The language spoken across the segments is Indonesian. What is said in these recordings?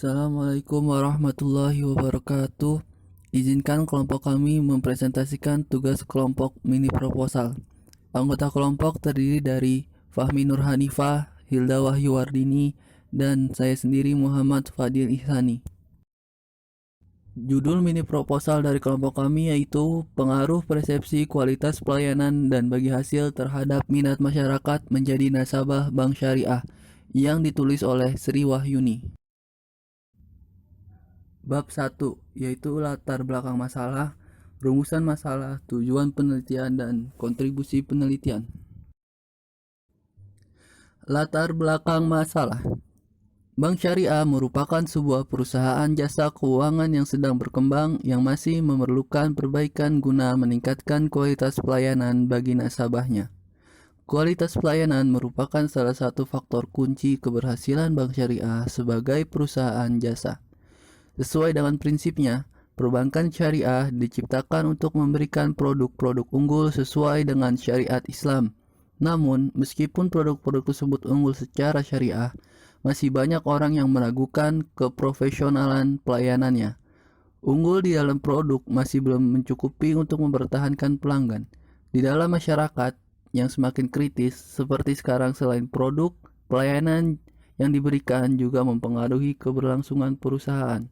Assalamualaikum warahmatullahi wabarakatuh. Izinkan kelompok kami mempresentasikan tugas kelompok mini proposal. Anggota kelompok terdiri dari Fahmi Nur Hanifah, Hilda Wahyu Wardini, dan saya sendiri Muhammad Fadil Ihsani. Judul mini proposal dari kelompok kami yaitu Pengaruh Persepsi Kualitas Pelayanan dan Bagi Hasil Terhadap Minat Masyarakat Menjadi Nasabah Bank Syariah yang ditulis oleh Sri Wahyuni. Bab 1, yaitu latar belakang masalah, rumusan masalah, tujuan penelitian, dan kontribusi penelitian. Latar belakang masalah. Bank Syariah merupakan sebuah perusahaan jasa keuangan yang sedang berkembang yang masih memerlukan perbaikan guna meningkatkan kualitas pelayanan bagi nasabahnya. Kualitas pelayanan merupakan salah satu faktor kunci keberhasilan Bank Syariah sebagai perusahaan jasa. Sesuai dengan prinsipnya, perbankan syariah diciptakan untuk memberikan produk-produk unggul sesuai dengan syariat Islam. Namun, meskipun produk-produk tersebut unggul secara syariah, masih banyak orang yang meragukan keprofesionalan pelayanannya. Unggul di dalam produk masih belum mencukupi untuk mempertahankan pelanggan. Di dalam masyarakat yang semakin kritis seperti sekarang, selain produk, pelayanan yang diberikan juga mempengaruhi keberlangsungan perusahaan.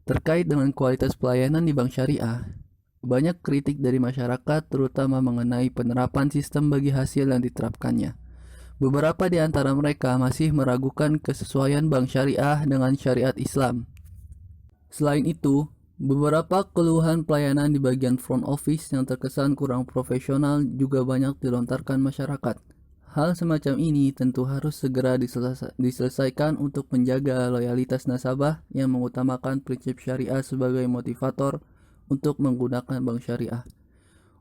Terkait dengan kualitas pelayanan di Bank Syariah, banyak kritik dari masyarakat terutama mengenai penerapan sistem bagi hasil yang diterapkannya. Beberapa di antara mereka masih meragukan kesesuaian Bank Syariah dengan syariat Islam. Selain itu, beberapa keluhan pelayanan di bagian front office yang terkesan kurang profesional juga banyak dilontarkan masyarakat. Hal semacam ini tentu harus segera diselesaikan untuk menjaga loyalitas nasabah yang mengutamakan prinsip syariah sebagai motivator untuk menggunakan bank syariah.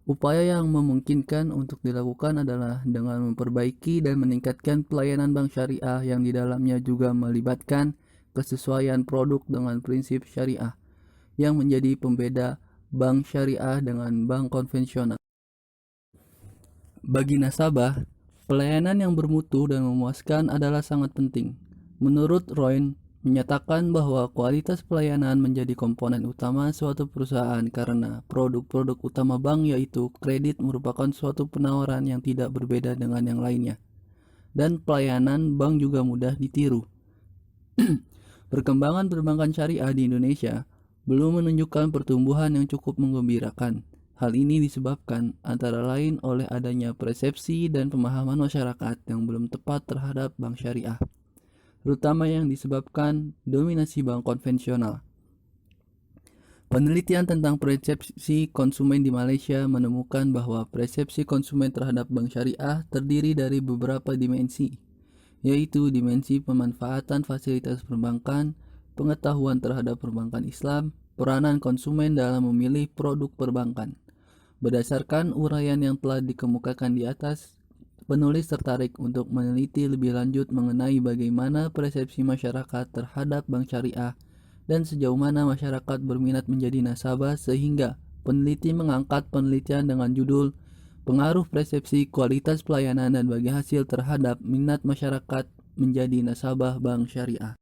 Upaya yang memungkinkan untuk dilakukan adalah dengan memperbaiki dan meningkatkan pelayanan bank syariah yang di dalamnya juga melibatkan kesesuaian produk dengan prinsip syariah yang menjadi pembeda bank syariah dengan bank konvensional. Bagi nasabah, pelayanan yang bermutu dan memuaskan adalah sangat penting. Menurut Royn, menyatakan bahwa kualitas pelayanan menjadi komponen utama suatu perusahaan karena produk-produk utama bank yaitu kredit merupakan suatu penawaran yang tidak berbeda dengan yang lainnya. Dan pelayanan bank juga mudah ditiru. Perkembangan perbankan syariah di Indonesia belum menunjukkan pertumbuhan yang cukup menggembirakan. Hal ini disebabkan antara lain oleh adanya persepsi dan pemahaman masyarakat yang belum tepat terhadap bank syariah, terutama yang disebabkan dominasi bank konvensional. Penelitian tentang persepsi konsumen di Malaysia menemukan bahwa persepsi konsumen terhadap bank syariah terdiri dari beberapa dimensi, yaitu dimensi pemanfaatan fasilitas perbankan, pengetahuan terhadap perbankan Islam, peranan konsumen dalam memilih produk perbankan. Berdasarkan uraian yang telah dikemukakan di atas, penulis tertarik untuk meneliti lebih lanjut mengenai bagaimana persepsi masyarakat terhadap bank syariah dan sejauh mana masyarakat berminat menjadi nasabah, sehingga peneliti mengangkat penelitian dengan judul Pengaruh Persepsi Kualitas Pelayanan dan Bagi Hasil Terhadap Minat Masyarakat Menjadi Nasabah Bank Syariah.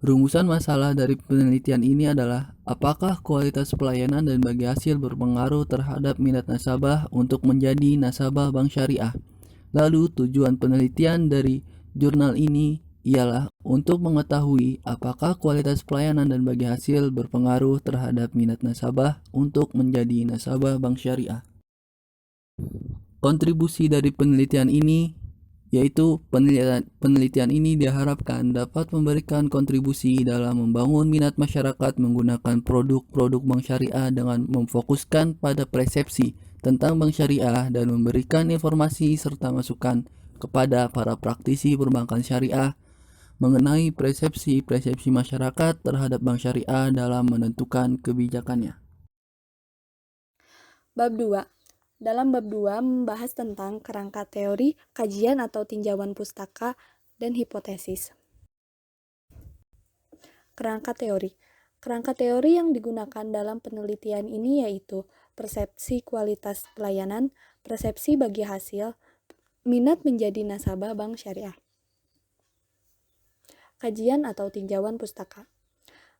Rumusan masalah dari penelitian ini adalah apakah kualitas pelayanan dan bagi hasil berpengaruh terhadap minat nasabah untuk menjadi nasabah bank syariah. Lalu tujuan penelitian dari jurnal ini ialah untuk mengetahui apakah kualitas pelayanan dan bagi hasil berpengaruh terhadap minat nasabah untuk menjadi nasabah bank syariah. Kontribusi dari penelitian ini yaitu penelitian ini diharapkan dapat memberikan kontribusi dalam membangun minat masyarakat menggunakan produk-produk bank syariah dengan memfokuskan pada persepsi tentang bank syariah dan memberikan informasi serta masukan kepada para praktisi perbankan syariah mengenai persepsi masyarakat terhadap bank syariah dalam menentukan kebijakannya. Bab 2. Dalam bab 2 membahas tentang kerangka teori, kajian atau tinjauan pustaka, dan hipotesis. Kerangka teori. Kerangka teori yang digunakan dalam penelitian ini yaitu persepsi kualitas pelayanan, persepsi bagi hasil, minat menjadi nasabah bank syariah. Kajian atau tinjauan pustaka.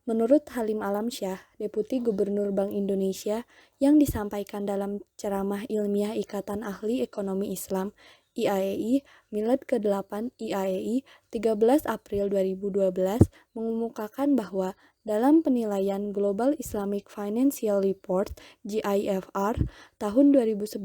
Menurut Halim Alamsyah, Deputi Gubernur Bank Indonesia, yang disampaikan dalam ceramah ilmiah Ikatan Ahli Ekonomi Islam IAEI Milad ke-8 IAEI 13 April 2012 mengemukakan bahwa dalam penilaian Global Islamic Financial Report GIFR tahun 2011,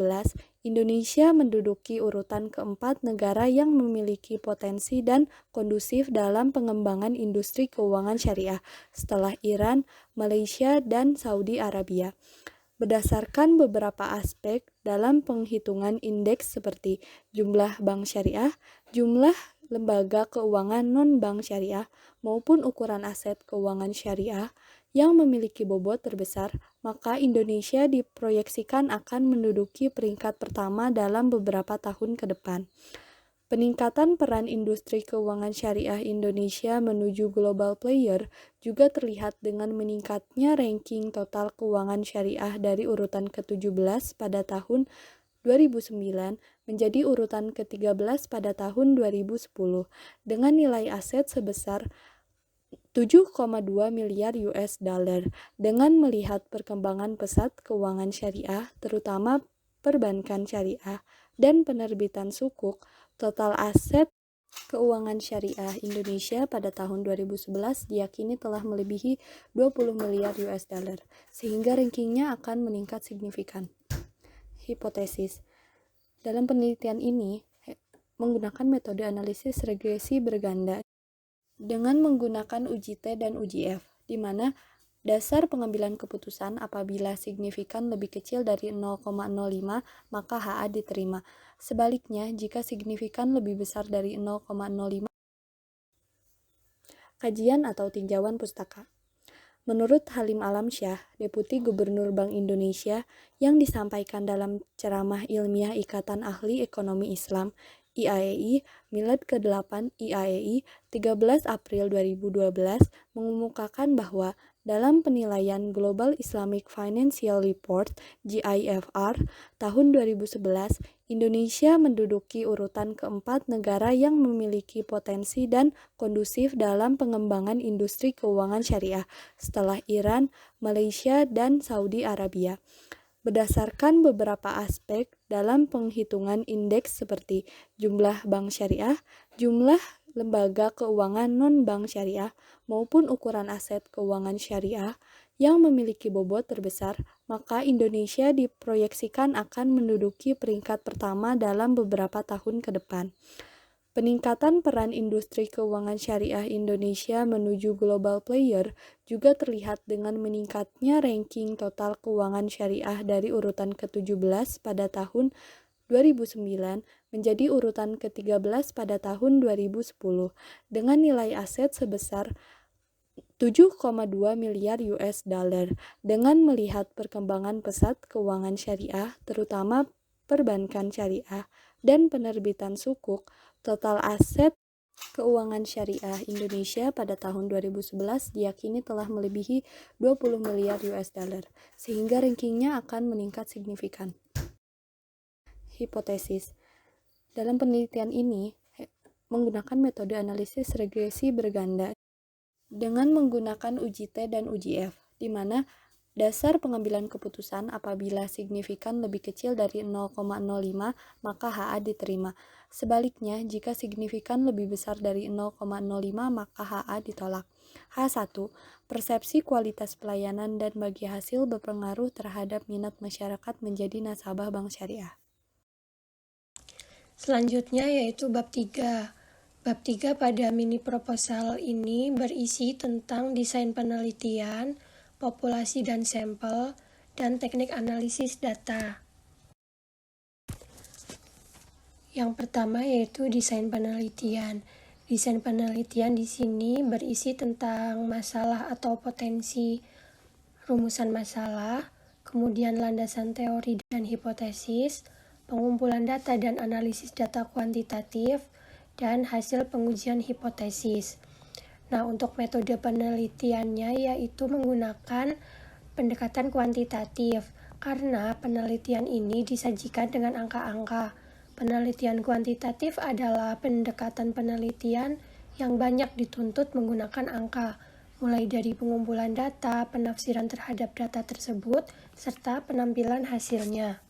Indonesia menduduki urutan keempat negara yang memiliki potensi dan kondusif dalam pengembangan industri keuangan syariah setelah Iran, Malaysia, dan Saudi Arabia. Berdasarkan beberapa aspek dalam penghitungan indeks seperti jumlah bank syariah, jumlah lembaga keuangan non-bank syariah, maupun ukuran aset keuangan syariah yang memiliki bobot terbesar, maka Indonesia diproyeksikan akan menduduki peringkat pertama dalam beberapa tahun ke depan. Peningkatan peran industri keuangan syariah Indonesia menuju global player juga terlihat dengan meningkatnya ranking total keuangan syariah dari urutan ke-17 pada tahun 2009 menjadi urutan ke-13 pada tahun 2010 dengan nilai aset sebesar 7,2 miliar US dollar. Dengan melihat perkembangan pesat keuangan syariah, terutama perbankan syariah dan penerbitan sukuk, total aset keuangan syariah Indonesia pada tahun 2011 diyakini telah melebihi 20 miliar US dollar, sehingga rankingnya akan meningkat signifikan. Hipotesis. Dalam penelitian ini, menggunakan metode analisis regresi berganda dengan menggunakan uji T dan uji F, di mana dasar pengambilan keputusan apabila signifikan lebih kecil dari 0,05 maka HA diterima. Sebaliknya, jika signifikan lebih besar dari 0,05. Kajian atau tinjauan pustaka. Menurut Halim Alamsyah, Deputi Gubernur Bank Indonesia, yang disampaikan dalam ceramah ilmiah Ikatan Ahli Ekonomi Islam IAEI Milad ke-8 IAEI 13 April 2012 mengemukakan bahwa dalam penilaian Global Islamic Financial Report GIFR tahun 2011, Indonesia menduduki urutan keempat negara yang memiliki potensi dan kondusif dalam pengembangan industri keuangan syariah setelah Iran, Malaysia, dan Saudi Arabia. Berdasarkan beberapa aspek dalam penghitungan indeks seperti jumlah bank syariah, jumlah lembaga keuangan non-bank syariah, maupun ukuran aset keuangan syariah yang memiliki bobot terbesar, maka Indonesia diproyeksikan akan menduduki peringkat pertama dalam beberapa tahun ke depan. Peningkatan peran industri keuangan syariah Indonesia menuju global player juga terlihat dengan meningkatnya ranking total keuangan syariah dari urutan ke-17 pada tahun 2009 menjadi urutan ke-13 pada tahun 2010 dengan nilai aset sebesar 7,2 miliar US dollar. Dengan melihat perkembangan pesat keuangan syariah, terutama perbankan syariah dan penerbitan sukuk, total aset keuangan syariah Indonesia pada tahun 2011 diyakini telah melebihi 20 miliar US dollar, sehingga rankingnya akan meningkat signifikan. Hipotesis. Dalam penelitian ini, menggunakan metode analisis regresi berganda dengan menggunakan uji T dan uji F, di mana dasar pengambilan keputusan apabila signifikan lebih kecil dari 0,05 maka HA diterima. Sebaliknya, jika signifikan lebih besar dari 0,05 maka HA ditolak. H1. Persepsi kualitas pelayanan dan bagi hasil berpengaruh terhadap minat masyarakat menjadi nasabah bank syariah. Selanjutnya yaitu bab 3. Bab 3 pada mini proposal ini berisi tentang desain penelitian, populasi dan sampel, dan teknik analisis data. Yang pertama yaitu desain penelitian. Desain penelitian di sini berisi tentang masalah atau potensi, rumusan masalah, kemudian landasan teori dan hipotesis, pengumpulan data dan analisis data kuantitatif, dan hasil pengujian hipotesis. Nah, untuk metode penelitiannya yaitu menggunakan pendekatan kuantitatif, karena penelitian ini disajikan dengan angka-angka. Penelitian kuantitatif adalah pendekatan penelitian yang banyak dituntut menggunakan angka, mulai dari pengumpulan data, penafsiran terhadap data tersebut, serta penampilan hasilnya.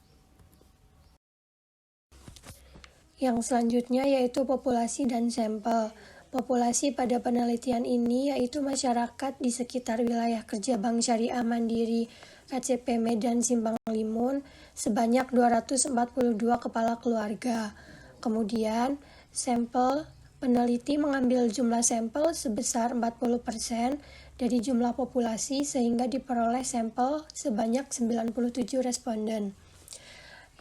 Yang selanjutnya yaitu populasi dan sampel. Populasi pada penelitian ini yaitu masyarakat di sekitar wilayah kerja Bank Syariah Mandiri KCP Medan Simpang Limun sebanyak 242 kepala keluarga. Kemudian, sampel peneliti mengambil jumlah sampel sebesar 40% dari jumlah populasi sehingga diperoleh sampel sebanyak 97 responden.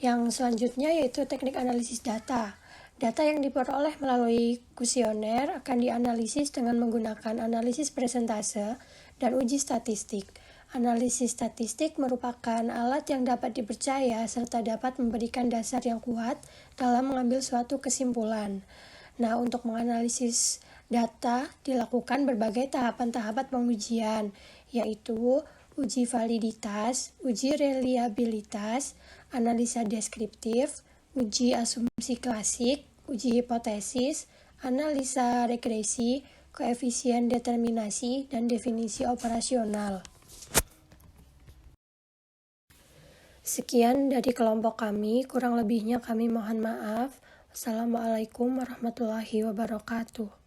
Yang selanjutnya yaitu teknik analisis data. Data yang diperoleh melalui kuesioner akan dianalisis dengan menggunakan analisis presentase dan uji statistik. Analisis statistik merupakan alat yang dapat dipercaya serta dapat memberikan dasar yang kuat dalam mengambil suatu kesimpulan. Nah, untuk menganalisis data dilakukan berbagai tahapan-tahapan pengujian, yaitu uji validitas, uji reliabilitas, analisa deskriptif, uji asumsi klasik, uji hipotesis, analisa regresi, koefisien determinasi, dan definisi operasional. Sekian dari kelompok kami, kurang lebihnya kami mohon maaf. Wassalamualaikum warahmatullahi wabarakatuh.